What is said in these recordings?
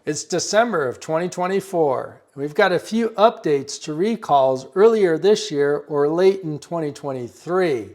It's December of 2024. We've got a few updates to recalls earlier this year or late in 2023.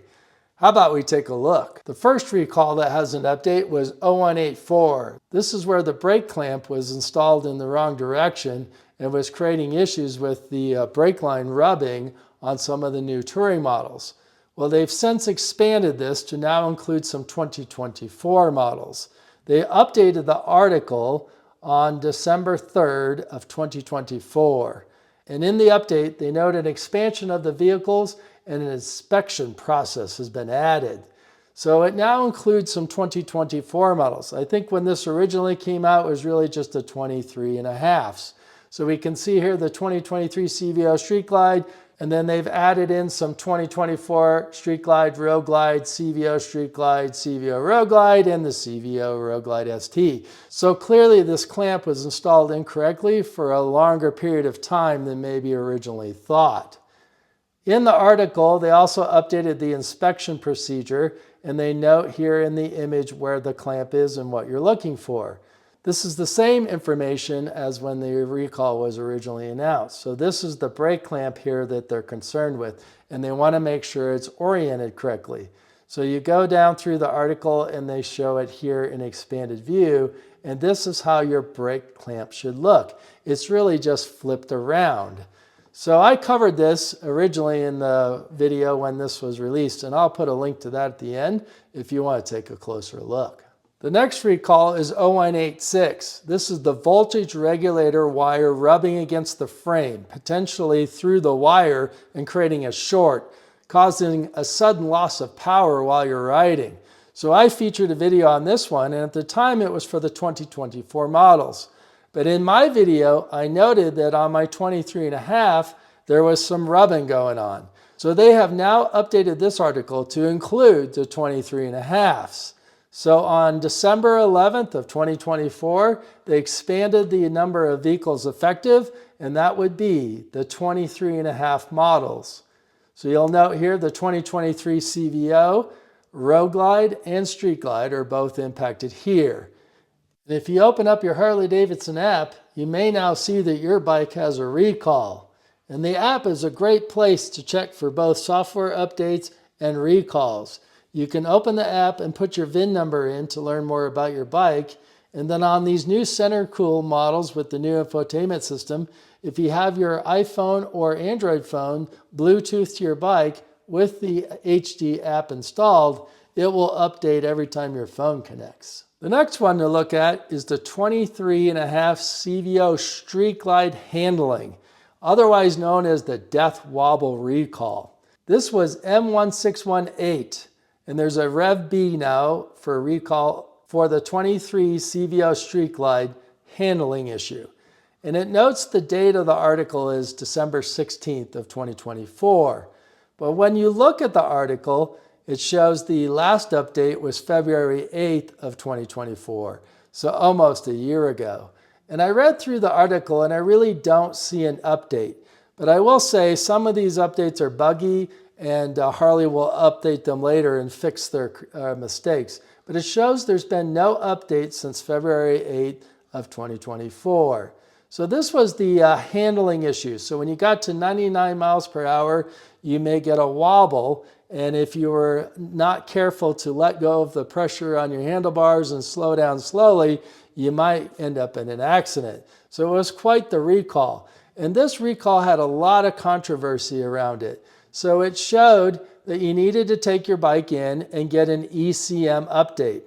How about we take a look? The first recall that has an update was 0184. This is where the brake clamp was installed in the wrong direction and was creating issues with the brake line rubbing on some of the new touring models. Well, they've since expanded this to now include some 2024 models. They updated the article on December 3rd of 2024. And in the update, they note an expansion of the vehicles and an inspection process has been added. So it now includes some 2024 models. I think when this originally came out, it was really just a 23.5s. So we can see here the 2023 CVO Street Glide, and then they've added in some 2024 Street Glide, Road Glide, CVO Street Glide, CVO Road Glide, and the CVO Road Glide ST. So clearly this clamp was installed incorrectly for a longer period of time than maybe originally thought. In the article, they also updated the inspection procedure, and they note here in the image where the clamp is and what you're looking for. This is the same information as when the recall was originally announced. So this is the brake clamp here that they're concerned with, and they want to make sure it's oriented correctly. So you go down through the article and they show it here in expanded view, and this is how your brake clamp should look. It's really just flipped around. So I covered this originally in the video when this was released, and I'll put a link to that at the end if you want to take a closer look. The next recall is 0186. This is the voltage regulator wire rubbing against the frame, potentially through the wire and creating a short, causing a sudden loss of power while you're riding. So I featured a video on this one, and at the time it was for the 2024 models. But in my video, I noted that on my 23.5, there was some rubbing going on. So they have now updated this article to include the 23.5s. So on December 11th of 2024, they expanded the number of vehicles effective, and that would be the 23.5 models. So you'll note here the 2023 CVO, Road Glide, and Street Glide are both impacted here. And if you open up your Harley-Davidson app, you may now see that your bike has a recall. And the app is a great place to check for both software updates and recalls. You can open the app and put your VIN number in to learn more about your bike. And then on these new Center Cooled models with the new infotainment system, if you have your iPhone or Android phone Bluetooth to your bike with the HD app installed, it will update every time your phone connects. The next one to look at is the 23.5 CVO Street Glide handling, otherwise known as the Death Wobble recall. This was M1618. And there's a Rev B now for recall for the 23 CVO Street Glide handling issue. And it notes the date of the article is December 16th of 2024. But when you look at the article, it shows the last update was February 8th of 2024. So almost a year ago. And I read through the article and I really don't see an update. But I will say some of these updates are buggy, and Harley will update them later and fix their mistakes. But it shows there's been no update since February 8th of 2024. So this was the handling issue. So when you got to 99 miles per hour, you may get a wobble. And if you were not careful to let go of the pressure on your handlebars and slow down slowly, you might end up in an accident. So it was quite the recall. And this recall had a lot of controversy around it. So it showed that you needed to take your bike in and get an ECM update.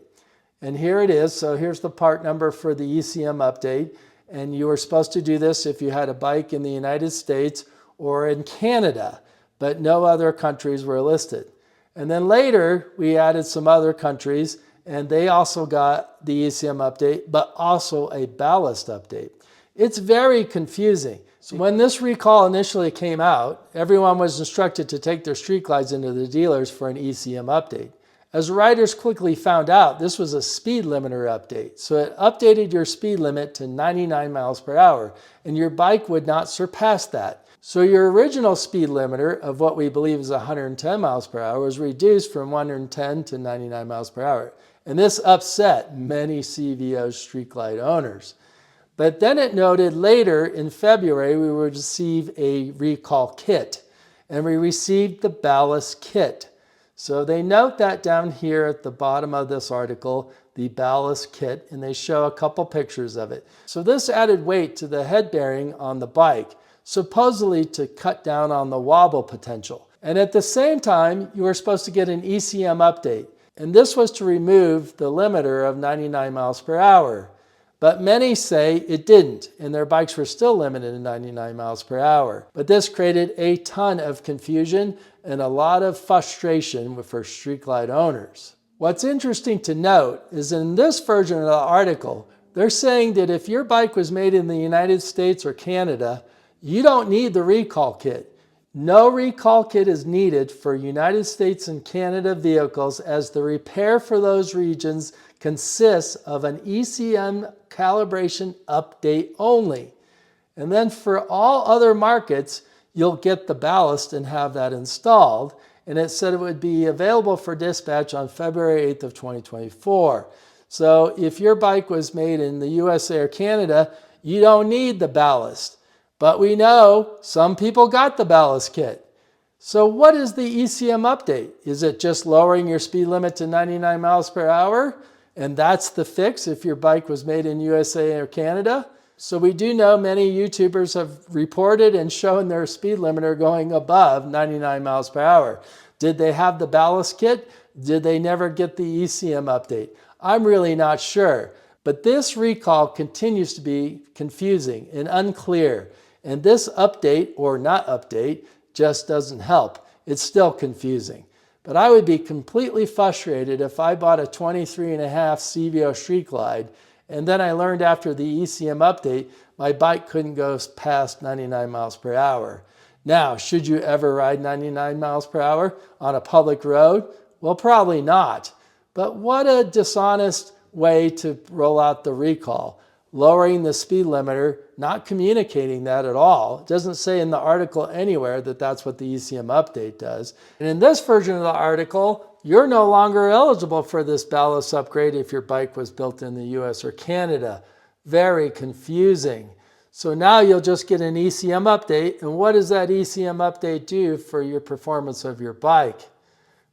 And here it is. So here's the part number for the ECM update. And you were supposed to do this if you had a bike in the United States or in Canada, but no other countries were listed. And then later we added some other countries, and they also got the ECM update, but also a ballast update. It's very confusing. So when this recall initially came out, everyone was instructed to take their Street Glides into the dealers for an ECM update. As riders quickly found out, this was a speed limiter update. So it updated your speed limit to 99 miles per hour, and your bike would not surpass that. So your original speed limiter of what we believe is 110 miles per hour was reduced from 110 to 99 miles per hour. And this upset many CVO Street Glide owners. But then it noted later in February we would receive a recall kit, and we received the ballast kit. So they note that down here at the bottom of this article, the ballast kit, and they show a couple pictures of it. So this added weight to the head bearing on the bike, supposedly to cut down on the wobble potential. And at the same time, you were supposed to get an ECM update, and this was to remove the limiter of 99 miles per hour. But many say it didn't, and their bikes were still limited to 99 miles per hour. But this created a ton of confusion and a lot of frustration for Street Glide owners. What's interesting to note is in this version of the article, they're saying that if your bike was made in the United States or Canada, you don't need the recall kit. No recall kit is needed for United States and Canada vehicles, as the repair for those regions consists of an ECM calibration update only. And then for all other markets, you'll get the ballast and have that installed. And it said it would be available for dispatch on February 8th of 2024. So if your bike was made in the USA or Canada, you don't need the ballast. But we know some people got the ballast kit. So what is the ECM update? Is it just lowering your speed limit to 99 miles per hour? And that's the fix if your bike was made in USA or Canada? So we do know many YouTubers have reported and shown their speed limiter going above 99 miles per hour. Did they have the ballast kit? Did they never get the ECM update? I'm really not sure. But this recall continues to be confusing and unclear. And this update or not update just doesn't help. It's still confusing. But I would be completely frustrated if I bought a 23.5 CVO Street Glide and then I learned after the ECM update my bike couldn't go past 99 miles per hour. Now, should you ever ride 99 miles per hour on a public road? Well, probably not. But what a dishonest way to roll out the recall. Lowering the speed limiter, not communicating that at all. It doesn't say in the article anywhere that that's what the ECM update does. And in this version of the article, you're no longer eligible for this ballast upgrade if your bike was built in the US or Canada. Very confusing. So now you'll just get an ECM update. And what does that ECM update do for your performance of your bike?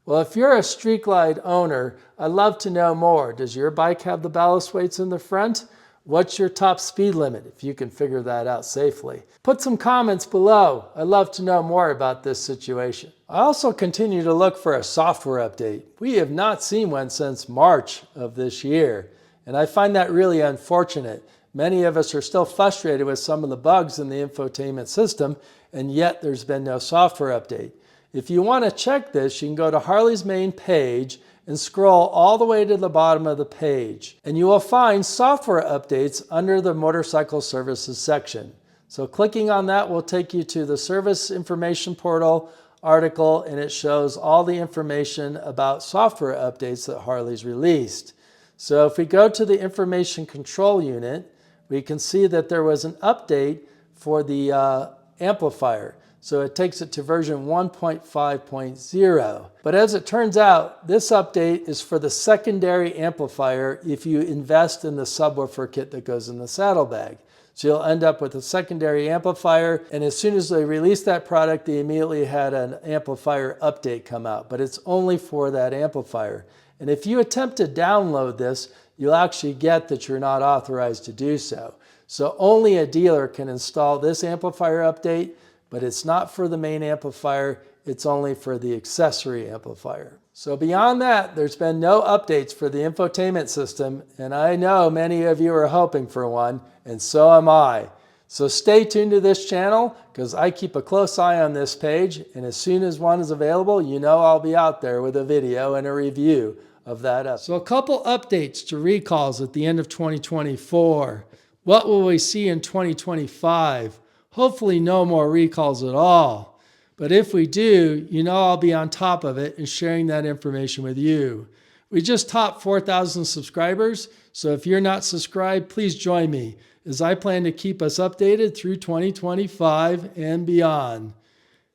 Well, if you're a Street Glide owner, I'd love to know more. Does your bike have the ballast weights in the front? What's your top speed limit, if you can figure that out safely? Put some comments below. I'd love to know more about this situation. I also continue to look for a software update. We have not seen one since March of this year, and I find that really unfortunate. Many of us are still frustrated with some of the bugs in the infotainment system, and yet there's been no software update. If you want to check this, you can go to Harley's main page and scroll all the way to the bottom of the page. And you will find software updates under the motorcycle services section. So clicking on that will take you to the service information portal article, and it shows all the information about software updates that Harley's released. So if we go to the information control unit, we can see that there was an update for the amplifier. So it takes it to version 1.5.0. But as it turns out, this update is for the secondary amplifier if you invest in the subwoofer kit that goes in the saddlebag. So you'll end up with a secondary amplifier, and as soon as they released that product, they immediately had an amplifier update come out, but it's only for that amplifier. And if you attempt to download this, you'll actually get that you're not authorized to do so. So only a dealer can install this amplifier update, but it's not for the main amplifier, it's only for the accessory amplifier. So beyond that, there's been no updates for the infotainment system, and I know many of you are hoping for one, and so am I. So stay tuned to this channel, because I keep a close eye on this page, and as soon as one is available, you know I'll be out there with a video and a review of that. So a couple updates to recalls at the end of 2024. What will we see in 2025? Hopefully no more recalls at all. But if we do, you know I'll be on top of it and sharing that information with you. We just topped 4,000 subscribers, so if you're not subscribed, please join me as I plan to keep us updated through 2025 and beyond.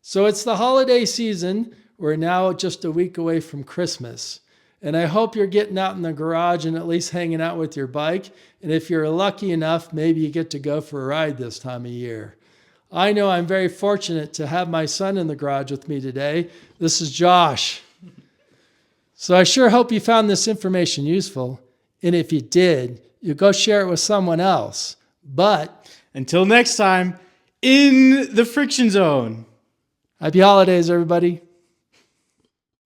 So it's the holiday season. We're now just a week away from Christmas. And I hope you're getting out in the garage and at least hanging out with your bike. And if you're lucky enough, maybe you get to go for a ride this time of year. I know I'm very fortunate to have my son in the garage with me today. This is Josh. So I sure hope you found this information useful. And if you did, you go share it with someone else. But until next time, in the friction zone. Happy holidays, everybody.